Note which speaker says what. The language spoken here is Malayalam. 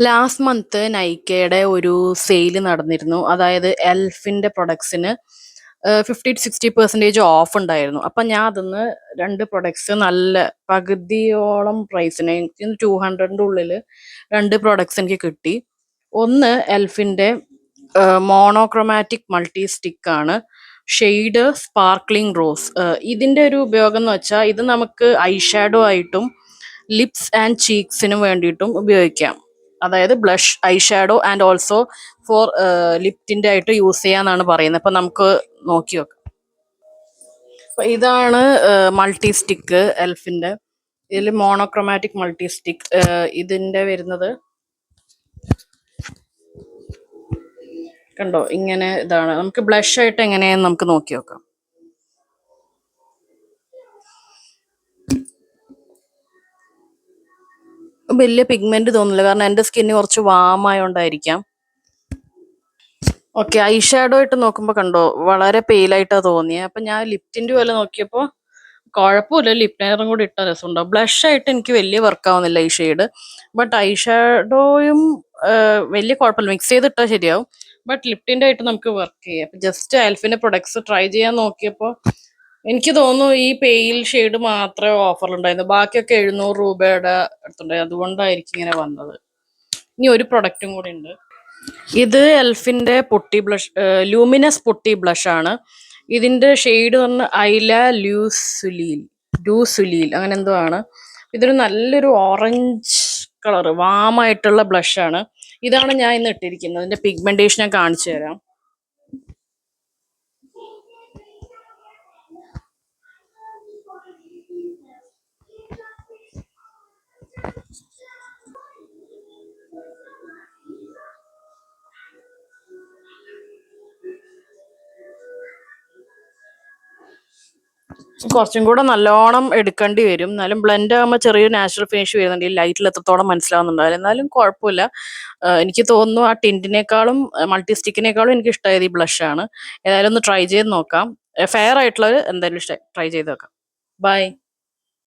Speaker 1: ലാസ്റ്റ് മന്ത് നൈക്കയുടെ ഒരു സെയിൽ നടന്നിരുന്നു. അതായത് എൽഫിന്റെ പ്രൊഡക്ട്സിന് 50-60% ഓഫ് ഉണ്ടായിരുന്നു. അപ്പൊ ഞാൻ അതിന്ന് 2 പ്രൊഡക്ട്സ് നല്ല പകുതിയോളം പ്രൈസിന്, എനിക്ക് 200ന്റെ ഉള്ളില് 2 പ്രൊഡക്ട്സ് എനിക്ക് കിട്ടി. ഒന്ന് എൽഫിന്റെ മോണോക്രോമാറ്റിക് മൾട്ടി സ്റ്റിക്ക് ആണ്, ഷെയ്ഡ് സ്പാർക്ലിംഗ് റോസ്. ഇതിന്റെ ഒരു ഉപയോഗം എന്ന് വെച്ചാൽ ഇത് നമുക്ക് ഐഷാഡോ ആയിട്ടും ലിപ്സ് ആൻഡ് ചീക്സിനും വേണ്ടിയിട്ടും ഉപയോഗിക്കാം. അതായത് blush, eyeshadow and also for ലിപ്റ്റിന്റെ ആയിട്ട് യൂസ് ചെയ്യാന്നാണ് പറയുന്നത്. അപ്പൊ നമുക്ക് നോക്കി നോക്കാം. അപ്പൊ ഇതാണ് മൾട്ടി സ്റ്റിക്ക് എൽഫിന്റെ. ഇതിൽ മോണോക്രോമാറ്റിക് മൾട്ടി സ്റ്റിക്ക്. ഇതിന്റെ വരുന്നത് കണ്ടോ, ഇങ്ങനെ ഇതാണ്. നമുക്ക് ബ്ലഷ് ആയിട്ട് എങ്ങനെയാന്ന് നമുക്ക് നോക്കി നോക്കാം. വലിയ പിഗ്മെന്റ് തോന്നില്ല, കാരണം എന്റെ സ്കിന്ന് കുറച്ച് വാമായോണ്ടായിരിക്കാം. ഓക്കെ, ഐഷാഡോ ആയിട്ട് നോക്കുമ്പോൾ കണ്ടോ വളരെ പെയിലായിട്ടാ തോന്നിയത്. അപ്പൊ ഞാൻ ലിപ്റ്റിന്റെ പോലെ നോക്കിയപ്പോ കുഴപ്പമില്ല, ലിപ് ലൈനറും കൂടി ഇട്ട രസമുണ്ടാവും. ബ്ലഷ് ആയിട്ട് എനിക്ക് വലിയ വർക്ക് ആവുന്നില്ല ഈ ഷെയ്ഡ്. ബട്ട് ഐഷാഡോയും വലിയ കുഴപ്പമില്ല, മിക്സ് ചെയ്തിട്ടാൽ ശരിയാവും. ബട്ട് ലിപ്റ്റിന്റെ ആയിട്ട് നമുക്ക് വർക്ക് ചെയ്യാം. ജസ്റ്റ് എൽഫിന്റെ പ്രൊഡക്ട്സ് ട്രൈ ചെയ്യാൻ നോക്കിയപ്പോൾ എനിക്ക് തോന്നുന്നു ഈ പെയിൽ ഷെയ്ഡ് മാത്രമേ ഓഫറിലുണ്ടായിരുന്നു, ബാക്കിയൊക്കെ 700 രൂപയുടെ അടുത്തുണ്ടായി. അതുകൊണ്ടായിരിക്കും ഇങ്ങനെ വന്നത്. ഇനി ഒരു പ്രൊഡക്റ്റും കൂടി ഉണ്ട്. ഇത് എൽഫിന്റെ പൊട്ടി ബ്ലഷ്, ലൂമിനസ് പൊട്ടി ബ്ലഷ് ആണ്. ഇതിന്റെ ഷെയ്ഡ് പറഞ്ഞ ഐല ലൂസുലീൽ അങ്ങനെ എന്തോ ആണ്. ഇതൊരു നല്ലൊരു ഓറഞ്ച് കളർ വാമായിട്ടുള്ള ബ്ലഷ് ആണ്. ഇതാണ് ഞാൻ ഇന്ന് ഇട്ടിരിക്കുന്നത്. ഇതിന്റെ പിഗ്മെന്റേഷൻ ഞാൻ കാണിച്ചു തരാം. കുറച്ചും കൂടെ നല്ലോണം എടുക്കേണ്ടി വരും, എന്നാലും ബ്ലെൻഡ് ആകുമ്പോൾ ചെറിയൊരു നാച്ചുറൽ ഫിനിഷ് വരുന്നുണ്ട്. ഈ ലൈറ്റിൽ എത്രത്തോളം മനസ്സിലാവുന്നുണ്ടാവില്ല, എന്നാലും കുഴപ്പമില്ല. എനിക്ക് തോന്നുന്നു ആ ടിന്റിനേക്കാളും മൾട്ടി സ്റ്റിക്കിനേക്കാളും എനിക്ക് ഇഷ്ടമായത് ഈ ബ്ലഷ് ആണ്. ഏതായാലും ഒന്ന് ട്രൈ ചെയ്ത് നോക്കാം. ഫെയർ ആയിട്ടുള്ളത് എന്തായാലും ട്രൈ ചെയ്ത് നോക്കാം. ബൈ.